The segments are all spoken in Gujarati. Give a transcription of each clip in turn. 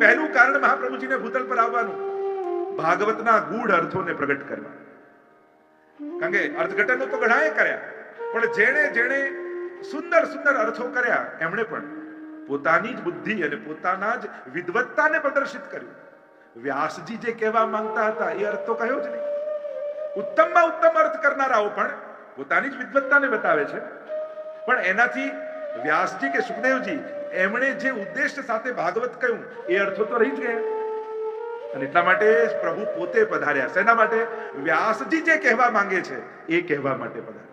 પહેલું કારણ મહાપ્રભુજીને ભૂતલ પર આવવાનું ભાગવતના ગૂઢ અર્થોને પ્રગટ કરવા. કારણ કે અર્થઘટનો તો ઘણાએ કર્યા, પણ જેણે જેણે સુંદર સુંદર અર્થો કર્યા એમણે પણ પોતાની જ બુદ્ધિ અને પોતાના જ વિદ્વત્તાને પ્રદર્શિત કર્યું. વ્યાસજી જે કહેવા માંગતા હતા એ અર્થ તો કહ્યો જ નહીં. ઉત્તમમાં ઉત્તમ અર્થ કરનારાઓ પણ પોતાની જ વિદ્વત્તાને બતાવે છે, પણ એનાથી વ્યાસજી કે સુખદેવજી એમણે જે ઉદ્દેશ્ય સાથે ભાગવત કહ્યું એ અર્થો તો રહી જ ગયા. અને એટલા માટે પ્રભુ પોતે પધાર્યા. શેના માટે? વ્યાસજી જે કહેવા માંગે છે એ કહેવા માટે પધાર્યા.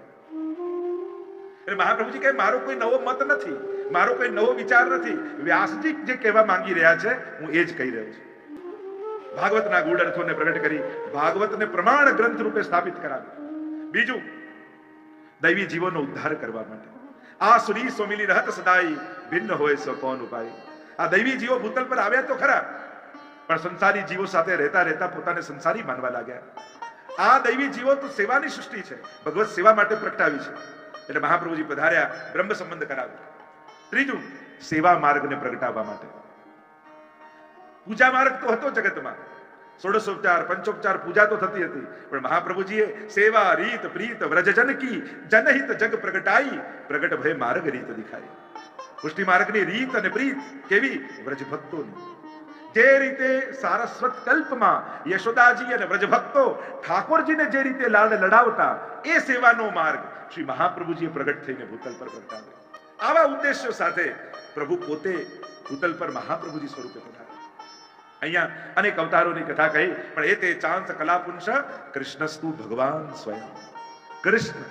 એટલે મહાપ્રભુજી કહે મારો કોઈ નવો મત નથી, મારો કોઈ નવો વિચાર નથી. વ્યાસજી જે કહેવા માંગી રહ્યા છે હું એ જ કહી રહ્યો છું. ભાગવતના ગૂઢ અર્થોને પ્રગટ કરી ભાગવતને પ્રમાણ ગ્રંથ રૂપે સ્થાપિત કરાવ્યું. બીજું, દૈવી જીવોનો ઉદ્ધાર કરવા માટે. આ સુરી સોમિલી રહત સદાઈ ભિન્ન હોય સો કોણ ઉપાય. આ દૈવી જીવો ભૂતલ પર આવ્યા તો ખરા, પણ સંસારી જીવો સાથે રહેતા રહેતા પોતાને સંસારી માનવા લાગ્યા. આ દૈવી જીવો તો સેવાની સૃષ્ટિ છે, ભગવત સેવા માટે પ્રગટાવી છે. એટલે મહાપ્રભુજી પધાર્યા, બ્રહ્મ સંબંધ કરાવ્યો. ત્રીજું, સેવા માર્ગને પ્રગટાવવા માટે. પૂજા માર્ગ તો હતો જગતમાં, ષોડશોપચાર પંચોપચાર પૂજા તો થતી હતી, પણ મહાપ્રભુજીએ સેવા રીત પ્રીત વ્રજજન કી જનહિત જગ પ્રગટાઈ પ્રગટ ભય માર્ગ રીત દિખાઈ. પુષ્ટિ માર્ગની રીત અને પ્રીત કેવી? વ્રજ ભક્તોની. જે રીતે સારસ્વત કલ્પમાં યશોદાજી અને વ્રજ ભક્તો ઠાકોરજીને જે રીતે લાડ લડાવતા એ સેવાનો માર્ગ શ્રી મહાપ્રભુજીએ પ્રગટ થઈને ભૂતલ પર પ્રગટાવ્યો. આવા ઉદ્દેશ્યો સાથે પ્રભુ પોતે ભૂતલ પર મહાપ્રભુજી સ્વરૂપે પધાર્યા. અહીંયા અનેક અવતારોની કથા કહી, પણ એ તે ચાંસ કલાપુંસ કૃષ્ણસ્તુ ભગવાન સ્વયં. કૃષ્ણ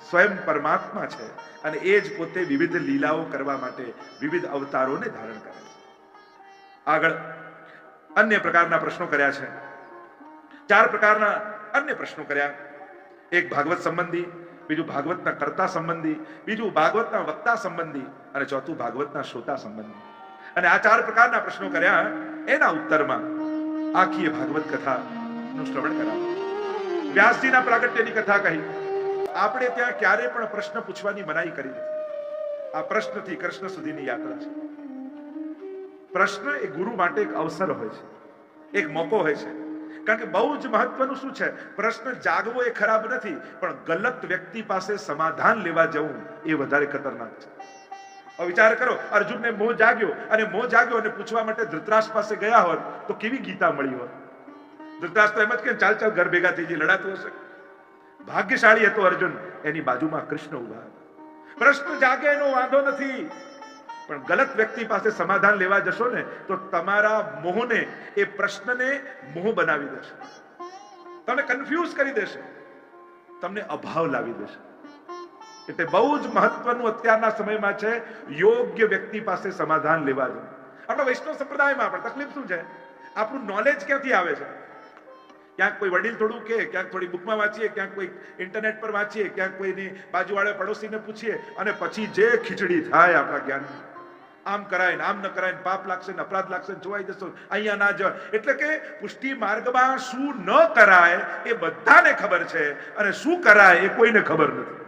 સ્વયં પરમાત્મા છે અને એ જ પોતે વિવિધ લીલાઓ કરવા માટે વિવિધ અવતારોને ધારણ કરે છે. આગળ અન્ય પ્રકારના પ્રશ્નો કર્યા છે. 4 પ્રકારના અન્ય પ્રશ્નો કર્યા. એક ભાગવત સંબંધી, બીજું ભાગવતના કર્તા સંબંધી, બીજું ભાગવતના વક્તા સંબંધી અને ચોથું ભાગવતના શ્રોતા સંબંધી. અને આ 4 પ્રકારના પ્રશ્નો કર્યા. એના ઉત્તરમાં આખી ભાગવત કથાનું શ્રવણ કરાવ્યું. વ્યાસજીના પ્રાગટ્યની કથા કહી. આપણે ત્યાં ક્યારે પણ પ્રશ્ન પૂછવાની મનાઈ કરી નથી. આ પ્રશ્નથી કૃષ્ણ સુધીની યાત્રા છે. પ્રશ્ન એ ગુરુ માટે એક અવસર હોય છે, એક મોકો હોય છે. કારણ કે બહુ જ મહત્વનું શું છે, પ્રશ્ન જાગવો એ ખરાબ નથી, પણ ગલત વ્યક્તિ પાસે સમાધાન લેવા જવું એ વધારે ખતરનાક છે. વિચાર કરો, અર્જુનને મોહ જાગ્યો અને પૂછવા માટે ધૃતરાષ્ટ્ર પાસે ગયા હોત તો કેવી ગીતા મળી હોત. ધૃતરાષ્ટ્ર એમ જ કે ચાલ ચાલ ઘર ભેગા થઈ જઈ, લડાતું હશે. ભાગ્યશાળી હતો અર્જુન, એની બાજુમાં કૃષ્ણ ઉભા હતા. પ્રશ્ન જાગે એનો વાંધો નથી, પણ ગલત વ્યક્તિ પાસે સમાધાન લેવા જશો ને તો તમારા મોહને, એ પ્રશ્નને મોહ બનાવી દેશે, તમને કન્ફ્યુઝ કરી દેશે, તમને અભાવ લાવી દેશે. એટલે બહુ જ મહત્વનું અત્યારના સમયમાં છે યોગ્ય વ્યક્તિ પાસે સમાધાન લેવા જવું. આપણા વૈષ્ણવ સંપ્રદાયમાં આપણે તકલીફ શું છે, આપણું નોલેજ ક્યાંથી આવે છે? ક્યાંક કોઈ વડીલ થોડું કે, ક્યાંક થોડી બુકમાં વાંચીએ, ક્યાંક કોઈ ઇન્ટરનેટ પર વાંચીએ, ક્યાંક કોઈની બાજુવાળા પડોશીને પૂછીએ અને પછી જે ખીચડી થાય આપણા જ્ઞાન, આમ કરાય ને આમ ન કરાય, પાપ લાગશે ને અપરાધ લાગશે, જોવાઈ જશો, અહીંયા ના જવાય. એટલે કે પુષ્ટિ માર્ગમાં શું ન કરાય એ બધાને ખબર છે અને શું કરાય એ કોઈને ખબર નથી.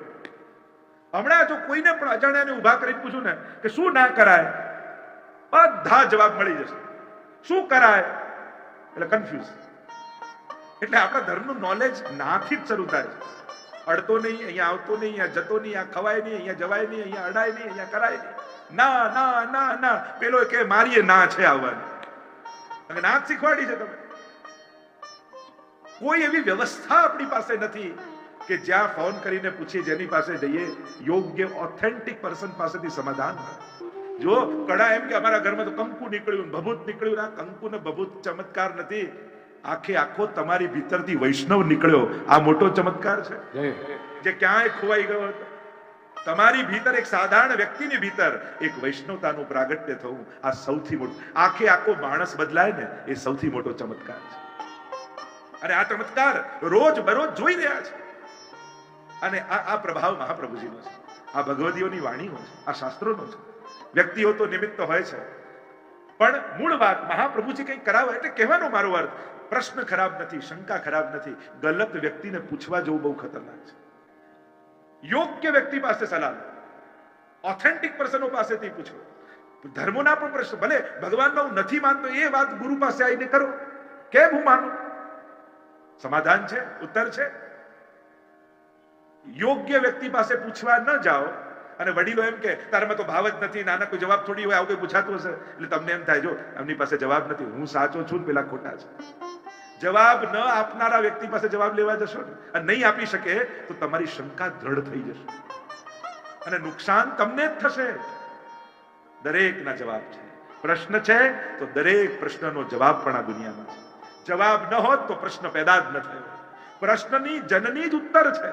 હમણાં જો કોઈને પણ અજાણ્યાને ઉભા કરીને પૂછું ને કે શું ના કરાય, બધા જવાબ મળી જશે. શું કરાય એટલે કન્ફ્યુઝ. એટલે આપણા ધર્મનું નોલેજ નાથી જ શરૂ થાય છે. અડતો નહીં, અહીંયા આવતો નહીં, અહીંયા જતો નહીં, આ ખવાય નહીં, અહીંયા જવાય નહીં, અહીંયા અડાય નહીં, અહીંયા કરાય નહીં. ના ના ના ના, પેલો કે મારીએ ના છે આવવાની, અને ના જ શીખવાડી છે તમે. કોઈ એવી વ્યવસ્થા આપણી પાસે નથી કે જ્યાં ફોન કરીને પૂછીએ, જેની પાસે જઈએ, યોગ્ય ઓથેન્ટિક પર્સન પાસેથી સમાધાન. જો કડા એમ કે અમારા ઘરમાં તો કંકુ નીકળ્યું, ભભૂત નીકળ્યું. આ કંકુ ને ભભૂત ચમત્કાર નથી, આખે આખો તમારી ભીતરથી વૈષ્ણવ નીકળ્યો, આ મોટો ચમત્કાર છે જે ક્યાંય ખોવાઈ ગયો હતો. તમારી ભીતર, એક સાધારણ વ્યક્તિની ભીતર એક વૈષ્ણવતાનું પ્રાગટ્ય થવું, આ સૌથી મોટું. આખે આખો માણસ બદલાય ને એ સૌથી મોટો ચમત્કાર છે. અને આ ચમત્કાર રોજ બરોજ જોઈ રહ્યા છે. અને આ પ્રભાવ મહાપ્રભુજીનો છે, આ ભગવદીઓની વાણીનો છે, આ શાસ્ત્રોનો છે. વ્યક્તિઓ તો નિમિત્ત હોય છે, પણ મૂળ વાત મહાપ્રભુજી કંઈક કરાવે એટલે કહેવાનો મારો અર્થ, પ્રશ્ન ખરાબ નથી, શંકા ખરાબ નથી, ગલત વ્યક્તિને પૂછવા જવું બહુ ખતરનાક છે. યોગ્ય વ્યક્તિ પાસે સલાહ લો, ઓથેન્ટિક પર્સનો પાસેથી પૂછો. ધર્મોના પણ પ્રશ્ન, ભલે ભગવાનનો હું નથી માનતો એ વાત ગુરુ પાસે આવીને કરો, કેમ હું માનું? સમાધાન છે, ઉત્તર છે. યોગ્ય વ્યક્તિ પાસે પૂછવા ન જાઓ અને વડીલો એમ કે તારામાં તો ભાવ જ નથી, નાના કોઈ જવાબ થોડી હોય, આવું કોઈ પૂછાતું હશે એટલે તમને એમ થાય જો એમની પાસે જવાબ નથી, હું સાચો છું પેલા ખોટા છે. જવાબ ન આપનારા વ્યક્તિ પાસે જવાબ લેવા જશો ને અને નહીં આપી શકે તો તમારી શંકા દ્રઢ થઈ જશે અને નુકસાન તમને જ થશે. દરેકના જવાબ છે, પ્રશ્ન છે તો દરેક પ્રશ્નનો જવાબ પણ આ દુનિયામાં છે. જવાબ ન હોત તો પ્રશ્ન પેદા જ ન થયો. પ્રશ્નની જનની જ ઉત્તર છે.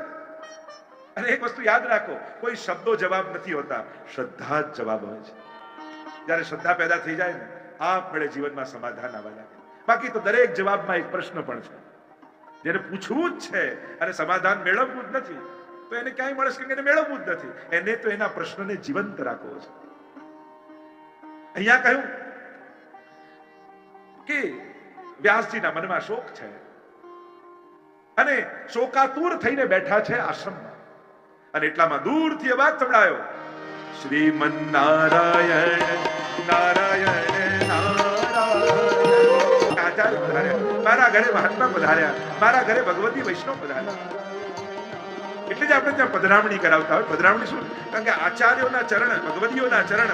અને એક વસ્તુ યાદ રાખો, કોઈ શબ્દો જવાબ નથી હોતા, શ્રદ્ધા જ જવાબ હોય છે. જ્યારે શ્રદ્ધા પેદા થઈ જાય ને આપમેળે જીવનમાં સમાધાન આવવા લાગે. બાકી તો દરેક જવાબમાં એક પ્રશ્ન પણ છે, જેને પૂછવું જ છે અને સમાધાન મેળવવું જ નથી તો એને ક્યાંય મળશે કે એને મેળવવું જ નથી. એને તો એના પ્રશ્નને જીવંત રાખવો છે. અહીંયા કહ્યું કે વ્યાસજીના મનમાં શોક છે અને શોકાતુર થઈને બેઠા છે આશ્રમમાં અને એટલામાં દૂરથી અવાજ સંભળાયો, શ્રીમન નારાયણ નારાયણ નારાયણ. આચાર્ય પધાર્યા, મારા ઘરે મહાત્મા પધાર્યા, મારા ઘરે ભગવતી વૈષ્ણવ પધાર્યા. એટલે જ આપણે ત્યાં પધરામણી કરાવતા હોય. પધરામણી શું? કારણ કે આચાર્યોના ચરણ, ભગવતીઓના ચરણ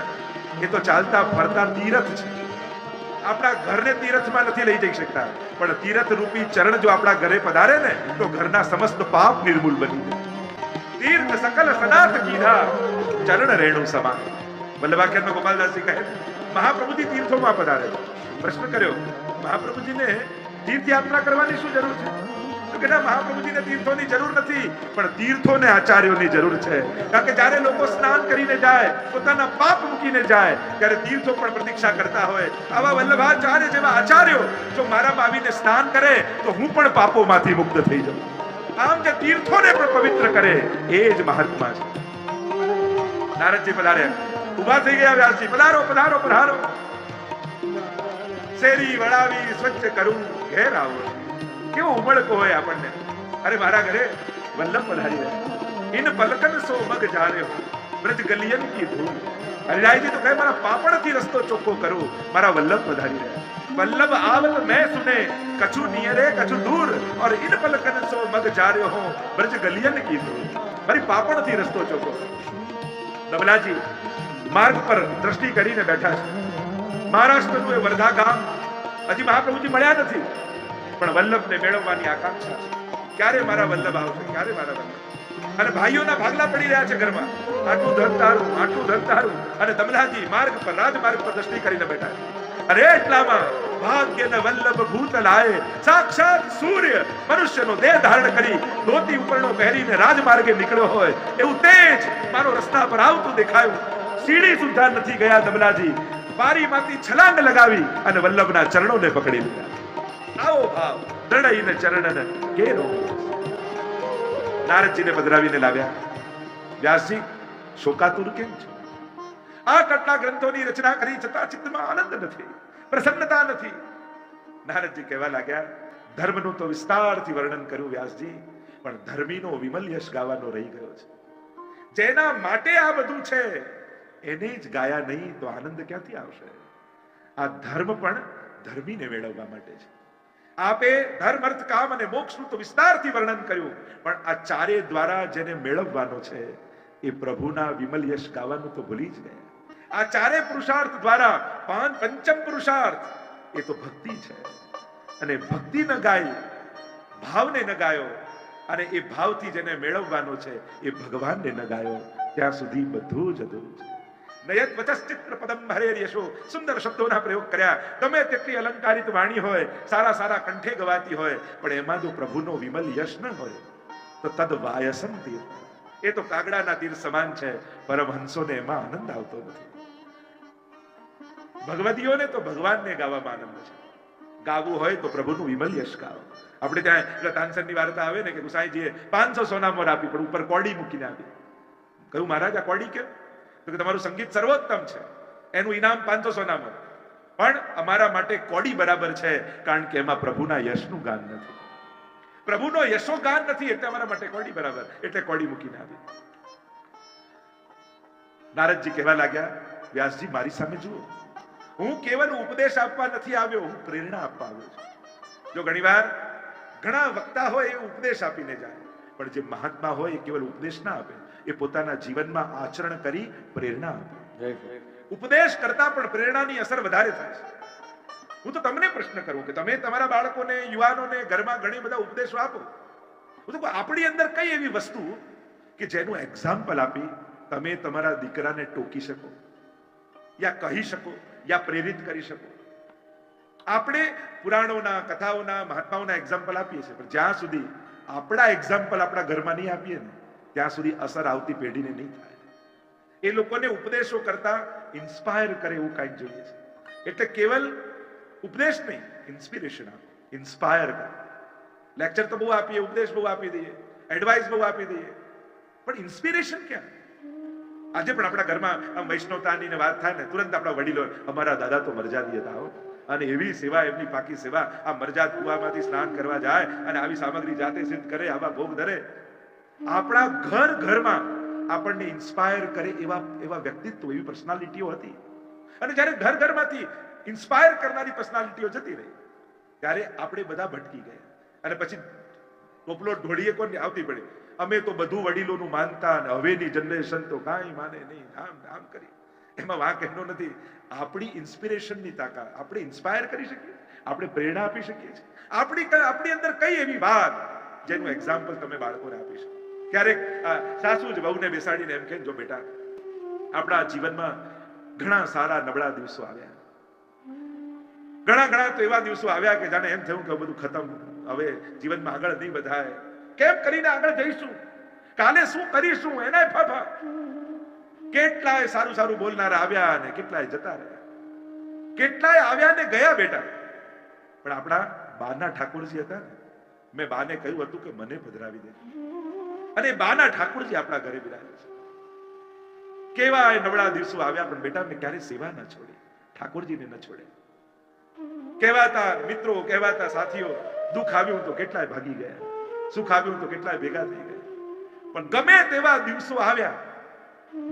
એ તો ચાલતા ફરતા તીરથ છે. આપણા ઘરને તીરથમાં નથી લઈ જઈ શકતા, પણ તીરથ રૂપી ચરણ જો આપણા ઘરે પધારે ને તો ઘરના સમસ્ત પાપ નિર્મૂલ બની જાય. તીર્થ સકલ સનાથ કીધા ચરણ રેણુ સમા. વલ્લભાખ્યાનમાં ગોપાલદાસજી કહે મહાપ્રભુજી તીર્થોમાં પધારે. પ્રશ્ન કર્યો, મહાપ્રભુજીને તીર્થયાત્રા કરવાની શું જરૂર છે? તો કે ના, મહાપ્રભુજીને તીર્થોની જરૂર નથી, પણ તીર્થોને આચાર્યોની જરૂર છે. કારણ કે જ્યારે લોકો સ્નાન કરીને જાય, પોતાના પાપ મૂકીને જાય, ત્યારે તીર્થો પણ પ્રતીક્ષા કરતા હોય. આવા વલ્લભાચાર્ય જેવા આચાર્યો જો મારામાં આવીને સ્નાન કરે તો હું પણ પાપોમાંથી મુક્ત થઈ જાઉં. આમ જે તીર્થોને પણ પવિત્ર કરે એ જ મહાત્મા છે. નારદજી પધાર્યા, ઉભા થઈ ગયા વ્યાસજી, પધારો પધારો પધારો. શેરી વળાવી સ્વચ્છ કરું ઘેર આવો. કેવો ઉમળકો હોય આપણને. અરે મારા ઘરે વલ્લભ પધારી રહ્યા, ઇન પલકન સો મગ જારે હો બ્રજ ગલિયન કી ધૂળ. હરિરાયજી તો કહે મારા પાપણથી રસ્તો ચોખ્ખો કરું, મારા વલ્લભ પધારી રહ્યા. वल्लभ आवत मैं सुने कछु नियरे कछु दूर और इन पलकन सो मग जार्यो हो ब्रज गलियन की दूर. મારી પાપણથી રસ્તો ચોખ્ખો. દબલાજી માર્ગ પર દ્રષ્ટિ કરીને બેઠા છે. મહારાષ્ટ્રનું એ વર્ધા ગામ હજી મહાપ્રભુજી મળ્યા નથી, પણ વલ્લભને મેળવવાની આકાંક્ષા છે. ક્યારે મારા વલ્લભ આવશે, ક્યારે મારા વલ્લભ. અને ભાઈઓના ભાગલા પડી રહ્યા છે ઘરમાં, આટલું ધન તારું, આટલું ધન તારું. અને દમલાજી માર્ગ પર, રાજમાર્ગ પર દ્રષ્ટિ કરીને બેઠા છે. અરે એટલામાં ભાગ્યને વલ્લભ ભૂત લાય, સાક્ષાત સૂર્ય મનુષ્યનો દેહ ધારણ કરી ધોતી ઉપરનો પહેરીને રાજમાર્ગે નીકળ્યો હોય એવું તેજ મારો રસ્તા પર આવતું દેખાયું. સીડી સુધા નથી ગયા દમલાજી, બારીમાંથી છલાંગ લગાવી અને વલ્લભના ચરણોને પકડી લીધા. આવો ભાવ દ્રઢઈને ચરણને કેરો. નારદજીને પધરાવીને લાવ્યા. વ્યાસજી શોકાતુર કેમ છો? આટલા ગ્રંથોની રચના કરી છતાં ચિત્તમાં આનંદ નથી, પ્રસન્નતા નથી. નારદજી કહેવા લાગ્યા, ધર્મનું તો વિસ્તારથી વર્ણન કર્યું વ્યાસજી, પણ ધર્મીનો વિમલ યશ ગાવાનો રહી ગયો છે. જેના માટે આ બધું છે એને જ ગાયા નહીં તો આનંદ ક્યાંથી આવશે? આ ધર્મ પણ ધર્મીને મેળવવા માટે છે. આપે ધર્મ, અર્થ, કામ અને મોક્ષનું તો વિસ્તારથી વર્ણન કર્યું, પણ આ ચારે દ્વારા જેને મેળવવાનો છે એ પ્રભુના વિમલ યશ ગાવાનું તો ભૂલી જ ગયા. આ ચારે પુરુષાર્થ દ્વારા પંચમ પુરુષાર્થ એ તો ભક્તિ છે. અને ભક્તિ ન ગાઈ, ભાવને ન ગાયો, અને એ ભાવથી જેને મેળવવાનો છે એ ભગવાનને ન ગાયો, ત્યાં સુધી બધું જ અધૂરું છે. નયત વચશ્ચિત્ર પદમ હરેર યશો. સુંદર શબ્દોના પ્રયોગ કર્યા. ગમે તેટલી અલંકારિત વાણી હોય, સારા સારા કંઠે ગવાતી હોય, પણ એમાં જો પ્રભુનો વિમલ યશ ન હોય તો તદ વાયસમ તીર્થ, એ તો કાગડાના તીર સમાન છે. પરમહંસોને એમાં આનંદ આવતો નથી. ભગવતીઓને તો ભગવાનને ગાવામાં આનંદ છે. ગાવું હોય તો પ્રભુનું વિમલ યશ ગાઓ. આપણે ત્યાં એટલે તાનસેનની વાર્તા આવે ને કે ગુસાઈજીએ 500 સોના મોર આપી, પણ ઉપર કોડી મૂકીને આપી. કહ્યું મહારાજ આ કોડી કેમ? તો કે તમારું સંગીત સર્વોત્તમ છે, એનું ઇનામ 500 સોના મોર, પણ અમારા માટે કોડી બરાબર છે, કારણ કે એમાં પ્રભુના યશનું ગાન નથી, પ્રભુનો યશો ગાન નથી, એટલે અમારા માટે કોડી બરાબર, એટલે કોડી મૂકીને આપી. નારદજી કહેવા લાગ્યા, વ્યાસજી મારી સામે જુઓ, હું કેવલ ઉપદેશ આપવા નથી આવ્યો, હું પ્રેરણા આપવા આવ્યો છું. જો ઘણીવાર ઘણા વક્તા હોય એ ઉપદેશ આપીને જાય, પણ જે મહાત્મા હોય એ કેવલ ઉપદેશ ના આપે, એ પોતાના જીવનમાં આચરણ કરી પ્રેરણા આપે. ઉપદેશ કરતા પણ પ્રેરણાની અસર વધારે થાય છે. હું તો તમને પ્રશ્ન કરું કે તમે તમારા બાળકોને, યુવાનોને ઘરમાં ઘણી બધા ઉપદેશો આપો, હું તો આપણી અંદર કઈ એવી વસ્તુ કે જેનું એક્ઝામ્પલ આપી તમે તમારા દીકરાને ટોકી શકો, યા કહી શકો, યા પ્રેરિત કરી શકો. આપણે પુરાણોના, કથાઓના, મહાત્માઓના એક્ઝામ્પલ આપીએ છીએ, પણ જ્યાં સુધી આપણા એક્ઝામ્પલ આપણા ઘરમાં નહીં આપીએ ને, ત્યાં સુધી અસર આવતી પેઢીને નહીં થાય. એ લોકોને ઉપદેશો કરતા ઇન્સ્પાયર કરે એવું કાંઈક જોઈએ છે. એટલે કેવલ ઉપદેશ નહીં, ઇન્સ્પિરેશન આપો, ઇન્સ્પાયર કરો. લેક્ચર તો બહુ આપીએ, ઉપદેશ બહુ આપી દઈએ, એડવાઇસ બહુ આપી દઈએ, પણ ઇન્સ્પિરેશન ક્યાં? આજે પણ આપણા ઘરમાં આમ વૈષ્ણવતાની વાત થાય ને, તુરંત આપણા વડીલો, અમારા દાદા તો મરજાદી હતા હો, અને એવી સેવા, એમની પાકી સેવા, આ મરજાદ કુવામાંથી સ્નાન કરવા જાય અને આવી સામગ્રી જાતે સિદ્ધ કરે, આવા ભોગ ધરે. આપણા ઘરમાં આપણને ઇન્સ્પાયર કરે એવા વ્યક્તિત્વ, એવી પર્સનાલિટીઓ હતી. અને જ્યારે ઘરમાંથી ઇન્સ્પાયર કરનારી પર્સનાલિટીઓ જતી રહી, ત્યારે આપણે બધા ભટકી ગયા. અને પછી ટોપલો ઢોળીએ કોને આવતી પડી, અમે તો બધું વડીલોનું માનતા, અને હવેની જનરેશન તો કાંઈ માને નહીં, આમ કરી. એમાં વાંક એનો નથી. આપણી ઇન્સ્પિરેશનની તાકાત, આપણે ઇન્સ્પાયર કરી શકીએ, આપણે પ્રેરણા આપી શકીએ છીએ. આપણી અંદર કઈ એવી વાત જેનું એક્ઝામ્પલ તમે બાળકોને આપી શકો. ક્યારેક સાસુ જ વહુને બેસાડીને એમ કહે, જો બેટા, આપણા જીવનમાં ઘણા સારા નબળા દિવસો આવ્યા, ઘણા તો એવા દિવસો આવ્યા કે જાણે એમ થયું કે બધું ખતમ, હવે જીવનમાં આગળ નહીં વધાય, કેમ કરીને આગળ જઈશું, કાલે શું કરીશું, એના ફાફા. કેટલાય સારું બોલનારા આવ્યા અને કેટલાય જતા રહ્યા, કેટલાય આવ્યા ને ગયા બેટા. પણ આપણા બાના ઠાકોરજી હતા ને, મેં બાને કહ્યું હતું કે મને પધરાવી દે, અને બાના ઠાકોરજી આપણા ઘરે બિરાજે છે. કેવાય નબળા દિવસો આવ્યા, પણ બેટા મેં ક્યારે સેવા ન છોડી, ઠાકોરજીને ન છોડે. કહેવાતા મિત્રો, કહેવાતા સાથીઓ, દુઃખ આવ્યું તો કેટલાય ભાગી ગયા, સુખ આવ્યું તો કેટલાય ભેગા થઈ ગયા, પણ ગમે તેવા દિવસો આવ્યા,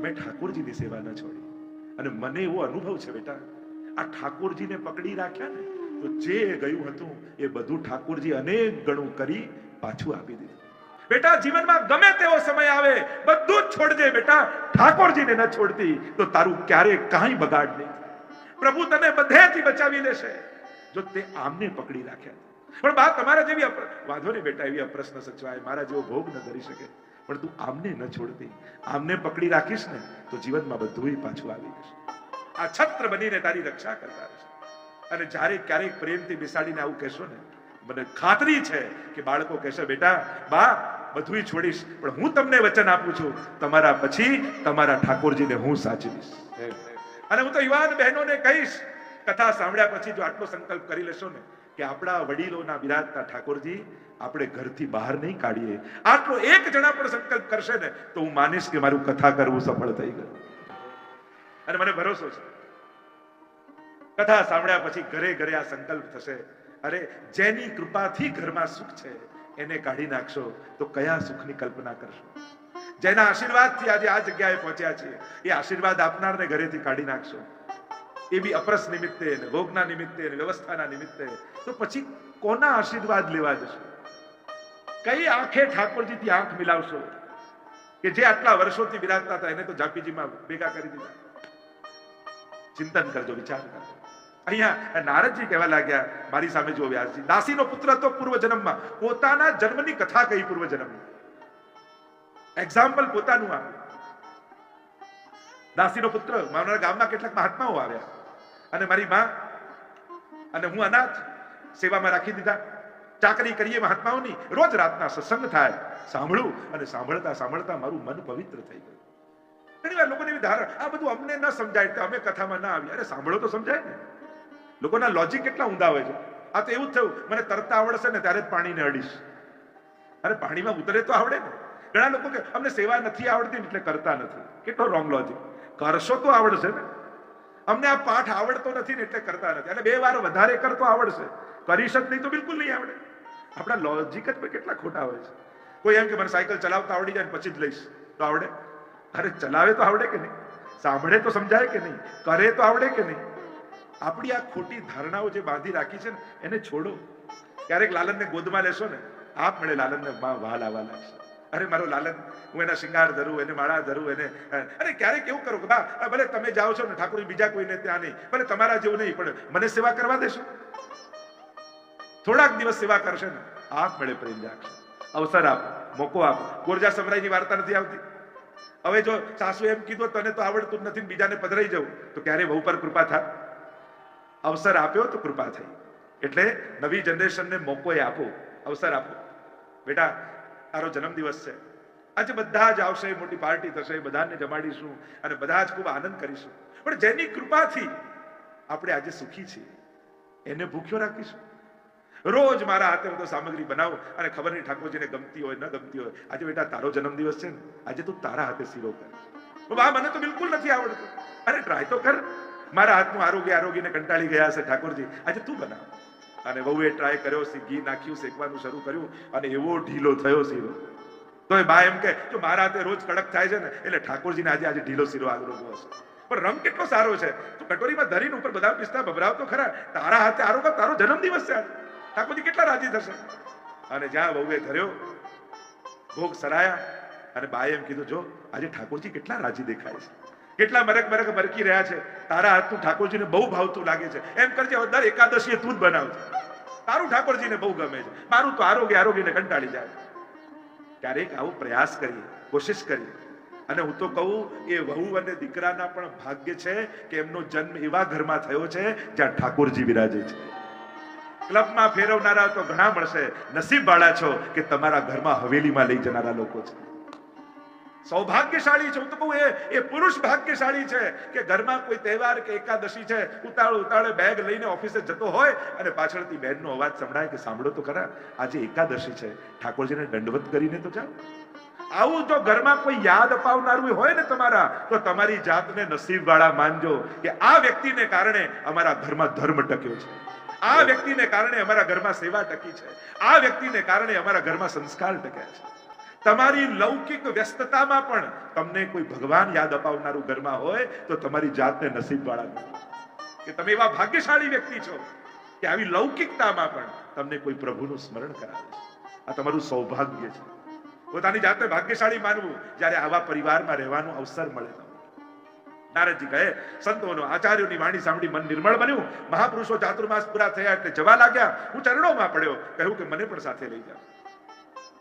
મેં ઠાકોરજીની સેવા ન છોડી. અને મને એવો અનુભવ છે બેટા, આ ઠાકોરજીને પકડી રાખ્યા ને, તો જે ગયું હતું એ બધું ઠાકોરજી અનેક ગણું કરી પાછું આપી દીધું. બેટા, જીવનમાં ગમે તેવો સમય આવે, બધું જ છોડજે બેટા, ઠાકોરજીને ન છોડતી તો તારું ક્યારેય કાંઈ બગાડ નહીં થાય. પ્રભુ તને બધેથી બચાવી લેશે જો તે આમને પકડી રાખ્યા. પણ બા, તમારા જેવી વાંધો નહીં બેટા, એવી અપ્રશ્ન સચવાય, મારા જેવો ભોગ ન કરી શકે, પણ તું આમને ન છોડતી, આમને પકડી રાખીશ ને તો જીવનમાં બધું પાછું આવી જશે. આ છત્ર બનીને તારી રક્ષા કરતા રહેશે. અને જ્યારે ક્યારેક પ્રેમથી બેસાડીને આવું કહેશો ને, મને ખાતરી છે કે બાળકો કહેશે, બેટા, બા, બધું છોડીશ, પણ હું તમને વચન આપું છું, તમારા પછી તમારા ઠાકોરજીને હું સાચવીશ. અને હું તો યુવાન બહેનોને કહીશ, કથા સાંભળ્યા પછી જો આટલો સંકલ્પ કરી લેશો ને કે આપણા વડીલોના બિરાજતા ઠાકોરજી આપણે ઘરથી બહાર નહીં કાઢીએ, આટલો એક જણા પણ સંકલ્પ કરશે ને, તો હું માનીશ કે મારું કથા કરવું સફળ થઈ ગયું. અને મને ભરોસો છે, કથા સાંભળ્યા પછી ઘરે ઘરે આ સંકલ્પ થશે, અરે જેની કૃપાથી ઘરમાં સુખ છે એને કાઢી નાખશો તો કયા સુખની કલ્પના કરશો. જેના આશીર્વાદથી આજે આ જગ્યાએ પહોંચ્યા છીએ, એ આશીર્વાદ આપનારને ઘરેથી કાઢી નાખશો, એ બી અપરસ નિમિત્તે, ભોગના નિમિત્તે, વ્યવસ્થાના નિમિત્તે, તો પછી કોના આશીર્વાદ લેવા જશો? કઈ આંખે ઠાકોરજીથી આંખ મિલાવશો કે જે આટલા વર્ષોથી બિરાજતા હતા એને તો જાપીજીમાં ભેગા કરી દીધા? ચિંતન કરજો, વિચાર કરજો. અહીંયા નારદજી કહેવા લાગ્યા, મારી સામે જુઓ વ્યાસજી, દાસીનો પુત્ર તો પૂર્વ જન્મમાં પોતાના જન્મની કથા કહી, પૂર્વ જન્મની એક્ઝામ્પલ પોતાનું આપ્યું. દાસીનો પુત્ર, મારા ગામમાં કેટલાક મહાત્માઓ આવ્યા અને મારી માં અને હું અનાથ સેવામાં રાખી દીધા. ચાકરી કરીએ મહાત્માઓની, રોજ રાતના સત્સંગ થાય, સાંભળું, અને સાંભળતા સાંભળતા મારું મન પવિત્ર થઈ ગયું. ઘણી વાર લોકોને એવી ધારણા, આ બધું અમને ન સમજાય તો અમે કથામાં ના આવીએ. અરે સાંભળો તો સમજાય ને. લોકોના લોજિક કેટલા ઊંધા હોય છે. આ તો એવું જ થયું, મને તરતા આવડશે ને ત્યારે જ પાણીને અડીશ. અરે પાણીમાં ઉતરે તો આવડે ને. ઘણા લોકો કે અમને સેવા નથી આવડતી એટલે કરતા નથી. કેટલો રોંગ લોજિક. કરશો તો આવડશે ને. અમને આ પાઠ આવડતો નથી ને એટલે કરતા નથી. અને 2 વાર વધારે કરતો આવડશે, કરીશ જ નહીં તો બિલકુલ નહીં આવડે. આપણા લોજિક જ કેટલા ખોટા હોય છે. કોઈ એમ કે મને સાયકલ ચલાવતા આવડી જાય પછી જ લઈશ તો આવડે? અરે ચલાવે તો આવડે કે નહીં? સાંભળે તો સમજાય કે નહીં, કરે તો આવડે કે નહીં? આપણી આ ખોટી ધારણાઓ જે બાંધી રાખી છે ને એને છોડો. ક્યારેક લાલનને ગોદમાં લેશો ને, આપ મળે લાલનને વાલ આવવા લાગશે. અરે મારો લાલન, હું એના શિંગાર ધરું, એને માળા ધરું, એને. અરે ક્યારેક એવું કરો કે બા ભલે તમે જાઓ છો ને ઠાકોર, બીજા કોઈને ત્યાં નહીં, ભલે તમારા જેવું નહીં, પણ મને સેવા કરવા દેશો. થોડાક દિવસ સેવા કરશે ને, આપ મળે પ્રેમ જાગશે. અવસર આપો, મોકો આપો. ગોરજા સમરાઈની વાર્તા નથી આવતી? હવે જો સાસુ એમ કીધું તને તો આવડતું જ નથી, બીજાને પધરાઈ જવું, તો ક્યારે વહુ પર કૃપા થાય? અવસર આપ્યો તો કૃપા થઈ. એટલે નવી જનરેશનને મોકો આપો, અવસર આપો. બેટા, તારો જન્મદિવસ છે, આજે બધા જ આવશે, મોટી પાર્ટી થશે, બધાને જમાડીશું અને બધા જ ખૂબ આનંદ કરીશું. પણ જેની કૃપાથી આપણે આજે સુખી છીએ એને ભૂખ્યો રાખીશું? રોજ મારા હાથે બધો સામગ્રી બનાવો અને ખબર નહીં ઠાકોરજીને ગમતી હોય ન ગમતી હોય. આજે બેટા તારો જન્મદિવસ છે ને, આજે તું તારા હાથે શીરો કર. બા મને તો બિલકુલ નથી આવડતું. અરે ટ્રાય તો કર. મારા હાથનું આરોગ્યને કંટાળી ગયા છે ઠાકોરજી, આજે તું બનાવ. અને વહુએ ટ્રાય કર્યો, ઘી નાખ્યું, શેકવાનું શરૂ કર્યું અને એવો ઢીલો થયો શીરો. તો એ બા એમ કે જો મારા હાથે રોજ કડક થાય છે ને એટલે ઠાકોરજીને આજે ઢીલો શીરો આગળ હશે. પણ રંગ કેટલો સારો છે. તું કટોરીમાં ધરીને ઉપર બદામ પિસ્તા ભભરાવ તો ખરા. તારા હાથે આરોગ્ય, તારો જન્મદિવસ છે આજે. ઠાકોરજી કેટલા રાજી થશે. અને જ્યાં વહુએ ધર્યો, ભોગ સરાયા અને બાએ એમ કીધું જો આજે ઠાકોરજી કેટલા રાજી દેખાય છે, કેટલા મરક મરકી રહ્યા છે. તારા હાથનું ઠાકોરજીને બહુ ભાવતું લાગે છે. એમ કરજે દર એકાદશીએ તું જ બનાવજે. તારું ઠાકોરજીને બહુ ગમે છે, મારું તો આરોગ્યને કંટાળી જાય. ક્યારેક આવો પ્રયાસ કરીએ, કોશિશ કરીએ. અને હું તો કહું, એ વહુ અને દીકરાના પણ ભાગ્ય છે કે એમનો જન્મ એવા ઘરમાં થયો છે જ્યાં ઠાકોરજી બિરાજે છે. ક્લબમાં ફેરવનારા તો ઘણા મળશે, નસીબ વાળા છો કે તમારા ઘરમાં હવેલીમાં લઈ જનારા લોકો છે. સૌભાગ્યશાળી છે. હું તો કહું એ પુરુષ ભાગ્યશાળી છે કે ઘરમાં કોઈ તહેવાર કે એકાદશી છે, ઉતાળે બેગ લઈને ઓફિસે જતો હોય અને પાછળથી બહેનનો અવાજ સંભળાય કે સાંભળો તો ખરા, આજે એકાદશી છે, ઠાકોરજીને દંડવત કરીને તો જાઓ. આવું જો ઘરમાં કોઈ યાદ અપાવનારું હોય ને તમારા, તો તમારી જાતને નસીબ વાળા માનજો કે આ વ્યક્તિને કારણે અમારા ઘરમાં ધર્મ ટક્યો છે, આ વ્યક્તિને કારણે અમારા ઘરમાં સેવા ટકી છે, આ વ્યક્તિને કારણે અમારા ઘરમાં સંસ્કાર ટક્યા છે. તમારી લૌકિક વ્યસ્તતામાં પણ તમને કોઈ ભગવાન યાદ અપાવનારું ઘરમાં હોય તો તમારી જાતને નસીબ વાળા કે તમે એવા ભાગ્યશાળી વ્યક્તિ છો કે આવી લૌકિકતામાં પણ તમને કોઈ પ્રભુનું સ્મરણ કરાવે છે. આ તમારું સૌભાગ્ય છે. પોતાની જાતને ભાગ્યશાળી માનવું જ્યારે આવા પરિવારમાં રહેવાનો અવસર મળે. નારદજી કહે, સંતોનો આચાર્યોની વાણી સાંભળી મન નિર્મળ બન્યું. મહાપુરુષો ચાતુર્માસ પૂરા થયા એટલે જવા લાગ્યા. હું ચરણોમાં પડ્યો, કહ્યું કે મને પણ સાથે લઈ જાઓ.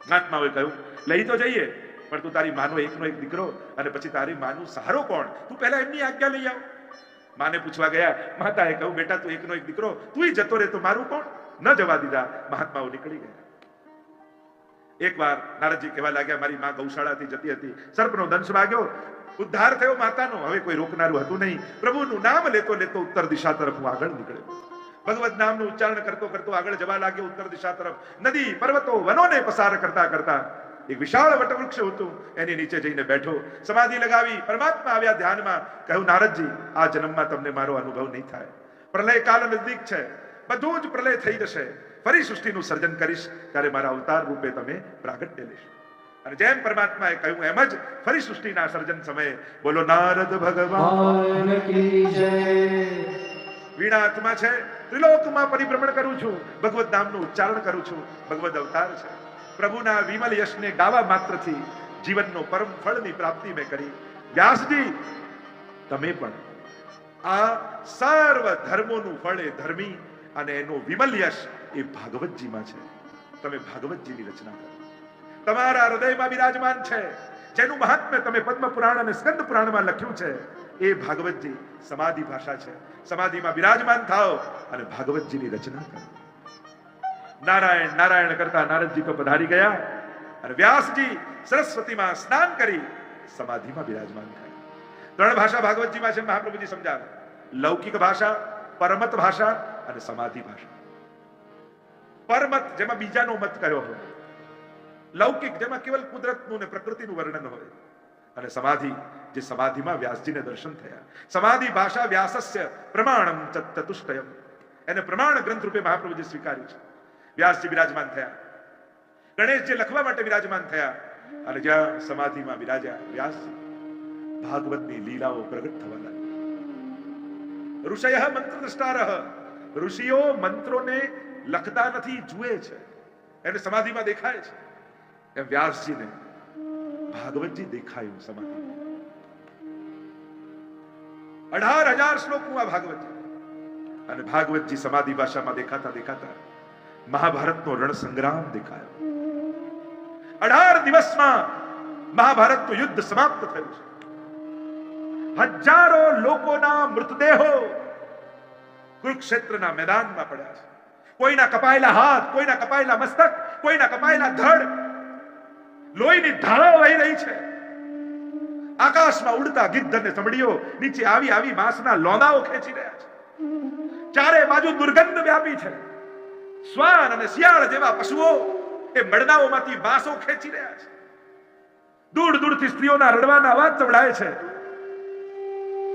મહાત્માઓએ કહ્યું, લઈ તો જઈએ, પણ તું તારી માનો એકનો એક દીકરો અને પછી તારી માનું સહારો કોણ? તું પહેલા એમની આજ્ઞા લઈ આવ. માને પૂછવા ગયા. માતાએ કહ્યું, બેટા તું એકનો એક દીકરો, તું જતો રહે તો મારું કોણ? ન જવા દીધા. મહાત્માઓ નીકળી ગયા. એકવાર નારદજી કહેવા લાગ્યા, મારી માં ગૌશાળાથી જતી હતી, સર્પનો દંશ વાગ્યો, ઉદ્ધાર થયો માતાનો. હવે કોઈ રોકનારું હતું નહીં. પ્રભુનું નામ લેતો લેતો ઉત્તર દિશા તરફ હું આગળ નીકળ્યો. ભગવત નામનું ઉચ્ચારણ કરતો કરતો આગળ જવા લાગ્યો ઉત્તર દિશા તરફ. નદી, પર્વતો, વનોને પસાર કરતા કરતા એક વિશાળ વટવૃક્ષ હતું, એની નીચે જઈને બેઠો, સમાધિ લગાવી. પરમાત્મા આવ્યા ધ્યાનમાં. કહ્યું, નારદજી, આ જન્મમાં તમને મારો અનુભવ નહીં થાય. પ્રલય કાલ નજદીક છે, બધું જ પ્રલય થઈ જશે. ફરી સૃષ્ટિનું સર્જન કરીશ, ત્યારે મારા અવતાર રૂપે તમે પ્રાગટ્ય લેશો. અને જેમ પરમાત્માએ કહ્યું એમ જ ફરી સૃષ્ટિના સર્જન સમયે બોલો નારદ ભગવાન કી જય. વીણા હાથમાં છે, ત્રિલોકમાં પરિભ્રમણ કરું છું, ભગવત નામનું ઉચ્ચારણ કરું છું. ભગવદ અવતાર છે. પ્રભુના વિમલ યશને ગાવા માત્રથી જીવનનો પરમ ફળની પ્રાપ્તિ મેં કરી. વ્યાસજી, તમે પણ આ સર્વ ધર્મોનું ફળ એ ધર્મી અને એનું વિમલ યશ એ ભાગવતજીમાં છે. તમે ભાગવતજીની રચના કરો. તમારા હૃદયમાં બિરાજમાન છે, જેનું મહાત્મ્ય તમે પદ્મ પુરાણ અને સ્કંદ પુરાણમાં લખ્યું છે. એ ભાગવતજી સમાધિ ભાષા છે. સમાધિમાં બિરાજમાન થાઓ અને ભાગવતજીની રચના કરો. નારાયણ નારાયણ કરતા નારદજી તો પધારી ગયા અને વ્યાસજી સરસ્વતીમાં સ્નાન કરી સમાધિમાં બિરાજમાન થયા. ત્રણ ભાષા ભાગવતજીમાં છે, મહાપ્રભુજી સમજાવે. લૌકિક ભાષા, પરમત ભાષા અને સમાધિ ભાષા. પરમત જેમાં બીજાનો મત કયો હોય, લૌકિક જેમાં કેવલ કુદરતનું ને પ્રકૃતિનું વર્ણન હોય, અને સમાધિ જે સમાધિમાં વ્યાસજીને દર્શન થયા. સમાધિ ભાષા વ્યાસસ્ય પ્રમાણમ ચતુષ્ટયમ, એને પ્રમાણ ગ્રંથ રૂપે મહાપ્રભુજી સ્વીકાર્યું છે. વ્યાસજી બિરાજમાન થયા, ગણેશજી લખવા માટે બિરાજમાન થયા અને જ્યાં સમાધિમાં બિરાજ્યા વ્યાસજી, ભાગવતની લીલાઓ પ્રગટ થવા લાગી. ઋષય મંત્ર દ્રષ્ટારઃ, ઋષિઓ મંત્રોને લખતા નથી, જુએ છે, એને સમાધિમાં દેખાય છે. એમ વ્યાસજીને ભાગવતજી દેખાયું સમાધિ. 18,000 શ્લોકનું આ ભાગવત. અને ભાગવતજી સમાધિ ભાષામાં દેખાતા દેખાતા મહાભારતનો રણ સંગ્રામ દેખાયો. 18 દિવસમાં મહાભારતનું યુદ્ધ સમાપ્ત થયું છે. હજારો લોકોના મૃતદેહો કુરુક્ષેત્રના મેદાનમાં પડ્યા છે. કોઈના કપાયેલા હાથ, કોઈના કપાયેલા મસ્તક, કોઈના કપાયેલા ધડ, લોહીની ધારો વહી રહી છે. આકાશમાં ઉડતા ગિદ્ધ અને સમડીઓ નીચે આવી આવી માંસના લોંદાઓ ખેંચી રહ્યા છે. ચારે બાજુ દુર્ગંધ વ્યાપી છે. શ્વાન અને શિયાળ જેવા પશુઓ એ મડદાઓમાંથી માંસો ખેંચી રહ્યા છે. દૂર દૂરથી સ્ત્રીઓના રડવાના અવાજ સંભળાય છે.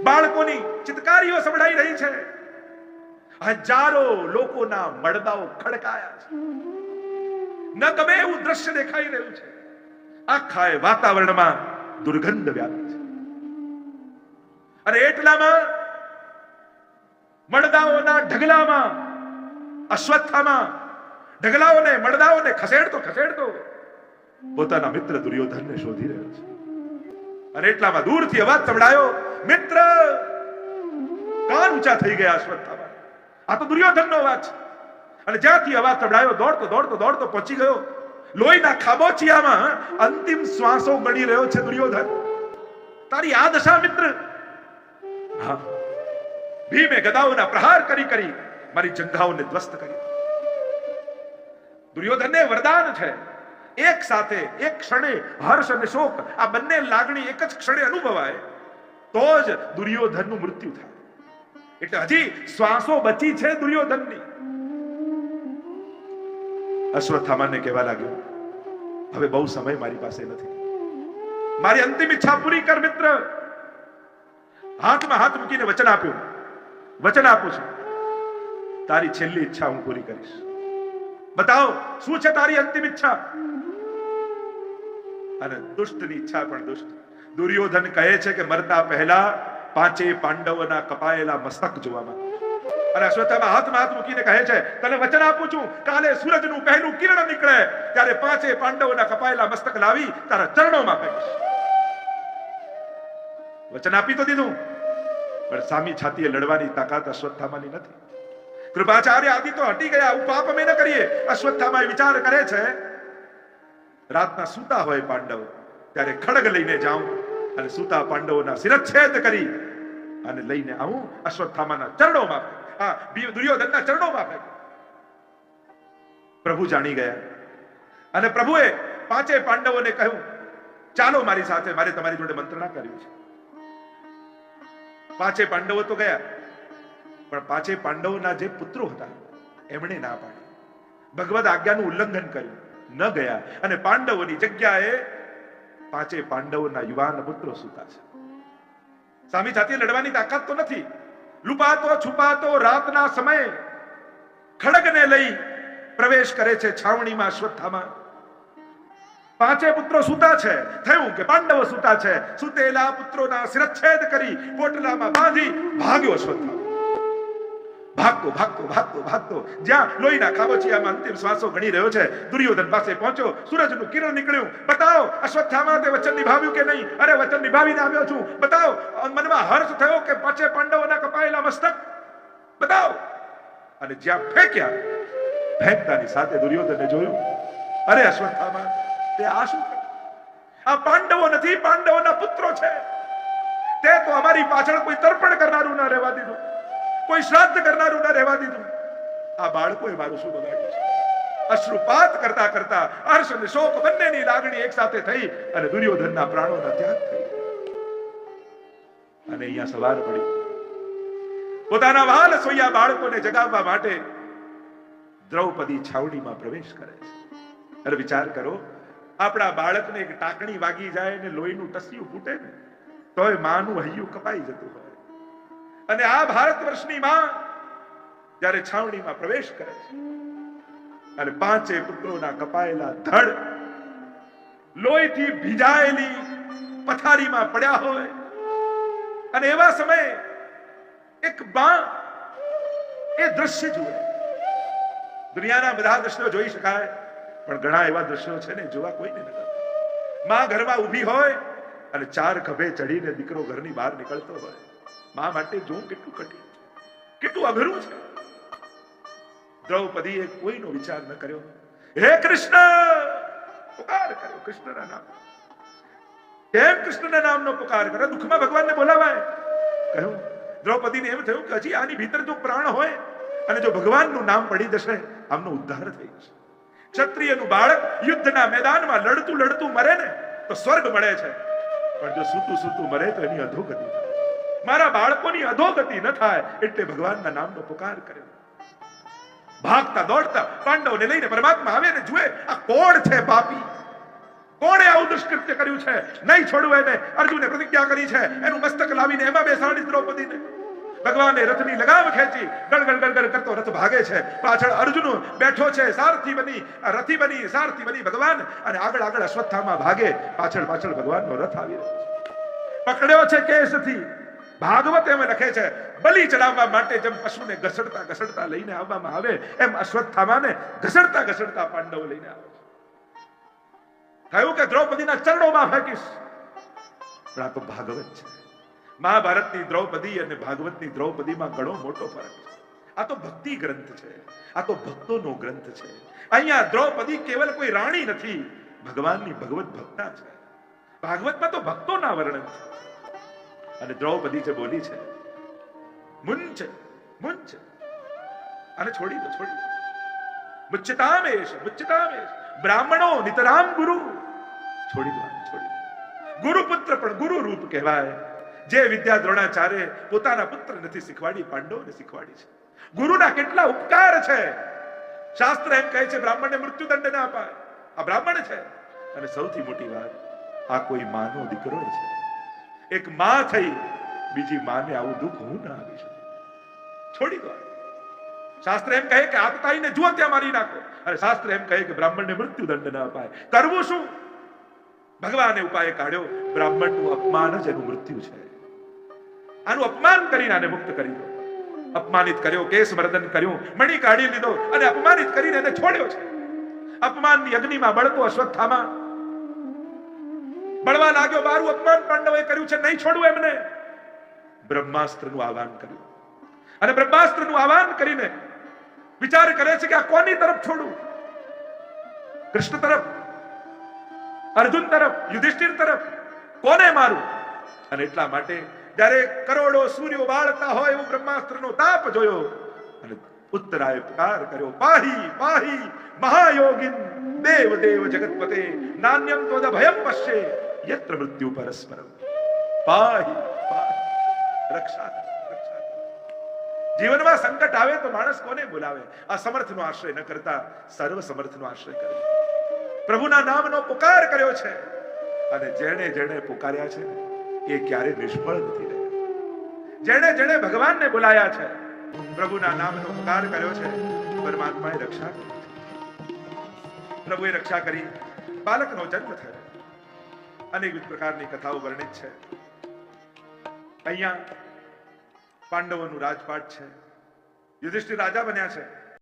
બાળકોની ચિત્કારીઓ સંભળાઈ રહી છે. હજારો લોકોના મડદાઓ ખડકાયા છે. ન ગમે એવું દ્રશ્ય દેખાઈ રહ્યું છે. આખા વાતાવરણમાં દુર્ગંધ વ્યાપી છે. અને એટલામાં મડદાઓના ઢગલામાં અશ્વત્થામાં ઢગલાઓને મડદાઓને ખસેડતો ખસેડતો પોતાના મિત્ર દુર્યોધનને શોધી રહ્યો છે. અને એટલામાં દૂરથી અવાજ સંભળાયો, મિત્ર! કાન ઊંચા થઈ ગયા અશ્વત્થામાં. આ તો દુર્યોધનનો અવાજ છે. અને જ્યાંથી અવાજ સંભળાયો દોડતો દોડતો દોડતો પહોંચી ગયો. લોહીના ખાબોચિયામાં અંતિમ શ્વાસો ગળી રહ્યો છે દુર્યોધન. તારી આ દશા મિત્ર! હા, ભીમે ગદાઓના પ્રહાર કરી કરી મારી જંઘાઓને ધ્વસ્ત કરી. દુર્યોધનને વરદાન છે, એક સાથે એક ક્ષણે હર્ષ અને શોક આ બંને લાગણી એક જ ક્ષણે અનુભવાય તો જ દુર્યોધનનું મૃત્યુ થાય. એટલે હજી શ્વાસો બચી છે દુર્યોધનની. અશ્વત્થામાને કહેવા લાગ્યો, હવે બહુ સમય મારી પાસે નથી, મારી અંતિમ ઈચ્છા પૂરી કર મિત્ર. હાથમાં હાથ મૂકીને વચન આપ્યું, વચન આપું છું, તારી છેલ્લી ઈચ્છા હું પૂરી કરીશ. બતાવો શું છે તારી અંતિમ ઈચ્છા? અને દુષ્ટની ઈચ્છા પણ દુષ્ટ. દુર્યોધન કહે છે કે મરતા પહેલા 5 પાંડવોના કપાયેલા મસ્તક જોવા માંગુ છું. અને અશ્વત્થામા હાથમાં હાથ મૂકીને કહે છે, તને વચન આપું છું, કાલે સૂરજનું પહેલું કિરણ નીકળે ત્યારે 5 પાંડવોના કપાયેલા મસ્તક લાવી તારા ચરણોમાં ફેંકીશ. વચન આપી તો દીધું, પણ સામી છાતીએ લડવાની તાકાત અશ્વત્થામાની નથી. કૃપાચાર્ય આદિ તો હટી ગયા, ઉપાપ અમે ન કરીએ. અશ્વત્થામા વિચાર કરે છે, રાતના સૂતા હોય પાંડવ ત્યારે ખડગ લઈને જાઉં અને સૂતા પાંડવોના શિરચ્છેદ કરી અને લઈને આવું અશ્વત્થામાના ચરણોમાં, દુર્યોધનના ચરણોમાં ફેંક. પ્રભુ જાણી ગયા અને પ્રભુએ 5 પાંડવોને કહ્યું, ચાલો મારી સાથે, મારે તમારી જોડે મંત્રણા કરવી છે. 5 પાંડવો તો ગયા, પણ 5 પાંડવોના જે પુત્રો હતા એમણે ના પાડી, ભગવદ આજ્ઞાનું ઉલ્લંઘન કર્યું, ન ગયા. અને પાંડવોની જગ્યાએ 5 પાંડવોના યુવાન પુત્રો સૂતા છે. સામી જાતિ લડવાની તાકાત તો નથી. લુપાતો છુપાતો રાતના સમયે ખડગને લઈ પ્રવેશ કરે છે છાવણીમાં અશ્વત્થામા. 5 પુત્રો સૂતા છે. થયું કે પાંડવો સૂતા છે. સૂતેલા પુત્રોના શિરચ્છેદ કરી પોટલામાં બાંધી ભાગ્યો અશ્વત્થામા. ભાગતો ભાગતો ભાગતો ભાગતો જ્યાં લોહીના ખાબોચિયામાં અંતિમ શ્વાસો ગણી રહ્યો છે, દુર્યોધન પાસે પહોંચ્યો. સૂરજનું કિરણ નીકળ્યું. બતાવો અશ્વત્થામા તે વચન નિભાવ્યું કે નહીં? અરે વચન નિભાવીને આવ્યો છું. બતાવો. મનમાં હર્ષ થયો કે 5 પાંડવોના કપાયેલા મસ્તક બતાવો. અને જ્યાં ફેંક્યા, ફેંકતાની સાથે દુર્યોધને જોયું, અરે અશ્વત્થામા, તે આ શું કર્યું? આ પાંડવો નથી, પાંડવોના પુત્રો છે. તે તો અમારી પાછળ કોઈ તર્પણ કરનારું ન રહેવા દીધું, કોઈ શ્રાદ્ધ કરનારું ન રહેવા દીધું. આ બાળકોએ મારું શું બગાડ્યું છે? અશ્રુપાત કરતા કરતા હર્ષ અને શોક બંનેની લાગણી એક સાથે થઈ અને દુર્યોધનના પ્રાણોના ત્યાગ થઈ. અને અહીંયા સવાર પડી. પોતાના વહાલ સોયા બાળકોને જગાવવા માટે દ્રૌપદી છાવણીમાં પ્રવેશ કરે છે. અરે વિચાર કરો, આપણા બાળકને એક ટાંકણી વાગી જાય ને લોહીનું ટસિયું ફૂટે ને તોય માનું હૈયું કપાઈ જતું હોય. અને આ ભારત વર્ષની માં જ્યારે છાવણીમાં પ્રવેશ કરે છે અને 5 પુત્રોના કપાયેલા ધડ લોહીથી ભીજાયેલી પથારીમાં પડ્યા હોય, અને એવા સમયે એક બા એ દ્રશ્ય જુએ. દુનિયાના બધા દ્રશ્યો જોઈ શકાય, પણ ઘણા એવા દ્રશ્યો છે ને જોવા કોઈને ન ગમે. માં ઘરમાં ઊભી હોય અને 4 ખભે ચડીને દીકરો ઘરની બહાર નીકળતો હોય. માં માટે જોવું કેટલું કઠિન, કેટલું અઘરું છે. દ્રૌપદીએ કોઈનો વિચાર ન કર્યો. હે કૃષ્ણ પુકાર કર્યો, કૃષ્ણના નામ. કેમ કૃષ્ણના નામનો પુકાર કર્યો? દુઃખમાં ભગવાનને બોલાવાય. કહ્યું દ્રૌપદીને એમ થયું કે હજી આની ભીતર જો પ્રાણ હોય અને જો ભગવાનનું નામ પડી જશે, આમનો ઉદ્ધાર થઈ જશે. ક્ષત્રિયનું બાળક યુદ્ધના મેદાનમાં લડતું લડતું મરે ને તો સ્વર્ગ મળે છે, પણ જો સૂતું સૂતું મરે તો એની અધોગતિ થાય. મારા બાળકોની અધોગતિ ન થાય એટલે ભગવાનના નામનો પુકાર કર્યો. ભાગતા દોડતા પાંડવોને લઈને પરમાત્મા આવે ને જુએ આ કોણ છે પાપી, કોણે આવું દુષ્કૃત્ય કર્યું છે, નહીં છોડવું એને. અર્જુને પ્રતિજ્ઞા કરી છે, એનું મસ્તક લાવીને એમાં બેસાડી દ્રૌપદીને. ભગવાને રથની લગામ ખેંચી, ગળગળ ગળગળ કરતો રથ ભાગે છે. પાછળ અર્જુન બેઠો છે, સારથી બની રથી બની સારથી બની ભગવાન, અને આગળ આગળ અશ્વત્થામા ભાગે. પાછળ પાછળ ભગવાનનો રથ આવી રહ્યો છે. પકડ્યો છે કેશથી. ભાગવત એમ લખે છે, બલિ ચડાવવા માટે જેમ પશુને ઘસડતા ઘસડતા લઈને આવવામાં આવે, એમ અશ્વત્થામાને ઘસડતા ઘસડતા પાંડવો લઈને આવે. કહ્યું કે દ્રૌપદીના ચરણોમાં ફેંકીશ. પણ આ તો ભાગવત છે. મહાભારતની દ્રૌપદી અને ભાગવતની દ્રૌપદીમાં ઘણો મોટો ફરક છે. આ તો ભક્તિ ગ્રંથ છે, આ તો ભક્તોનો ગ્રંથ છે. અહીંયા દ્રૌપદી કેવલ કોઈ રાણી નથી, ભગવાનની ભગવત ભક્તા છે. ભાગવતમાં તો ભક્તોના વર્ણન છે. અને દ્રૌપદી જે બોલી છે, મુંચ મુંચ, અને છોડી દો, છોડી દો. મુચ્યતામેશ મુચ્યતામેશ, બ્રાહ્મણો નિતરામ ગુરુ. છોડી દો, છોડી દો. ગુરુપુત્ર પણ ગુરુ રૂપ કહેવાય. જે વિદ્યા દ્રોણાચાર્ય પોતાના પુત્ર નથી શીખવાડી, પાંડવોને શીખવાડી છે. ગુરુના કેટલા ઉપકાર છે. શાસ્ત્ર એમ કહે છે બ્રાહ્મણને મૃત્યુદંડ ના અપાય. આ બ્રાહ્મણ છે. અને સૌથી મોટી વાત, આ કોઈ માનો દીકરો છે. એક માં થઈ બીજી માને આવું દુઃખ હું ના આવી શકું. છોડી દો. શાસ્ત્ર એમ કહે કે આતતાઈને જુઓ ત્યાં મારી નાખો, અને શાસ્ત્ર એમ કહે કે બ્રાહ્મણને મૃત્યુદંડ ના અપાય. કરવું શું? ભગવાને ઉપાય કાઢ્યો. બ્રાહ્મણનું અપમાન જ એનું મૃત્યુ છે. આનું અપમાન કરીને આને મુક્ત કરી દો. અપમાનિત કર્યો, કેસ મર્દન કર્યું, મણી કાઢી લીધો અને અપમાનિત કરીને એને છોડ્યો છે. અપમાનની અગ્નિમાં બળતો અશ્વત્થામા બળવા લાગ્યો. મારું અપમાન પાંડવોએ કર્યું છે, નહીં છોડવું એમને. બ્રહ્માસ્ત્રનું આહવાન કર્યું, અને બ્રહ્માસ્ત્રનું આહવાન કરીને વિચાર કરે છે કે આ કોની તરફ છોડું? કૃષ્ણ તરફ, અર્જુન તરફ, યુધિષ્ઠિર તરફ, કોને મારું? અને એટલા માટે જ્યારે કરોડો સૂર્યો બાળતા હોય એવું બ્રહ્માસ્ત્રનો તાપ જોયો અને ઉત્તરાય પુકાર કર્યો, પાહી પાહી મહાયોગિન દેવ દેવ જગતપતે નાન્યમ તોદ ભયમ પશ્યે યત્ર મૃત્યુ પરસ્પરમ. પાહી પાહી, રક્ષા કર, રક્ષા કર. જીવનમાં સંકટ આવે તો માણસ કોને બોલાવે? આ સમર્થનો આશ્રય ન કરતા સર્વ સમર્થનો આશ્રય કરે. પ્રભુના નામનો પુકાર કર્યો છે, અને જેણે જેણે પુકાર્યા છે એ ક્યારે નિષ્ફળ નથી રહ્યા. જેણે જેણે ભગવાનને બોલાયા છે, પ્રભુના નામનો પુકાર કર્યો છે, પરમાત્માએ રક્ષા કરી છે. પ્રભુએ રક્ષા કરી. બાળકનો જન્મ થયો. અનેક પ્રકારની કથાઓ વર્ણિત છે. અહીંયા પાંડવોનું રાજપાટ છે. યુધિષ્ઠિર રાજા બન્યા છે.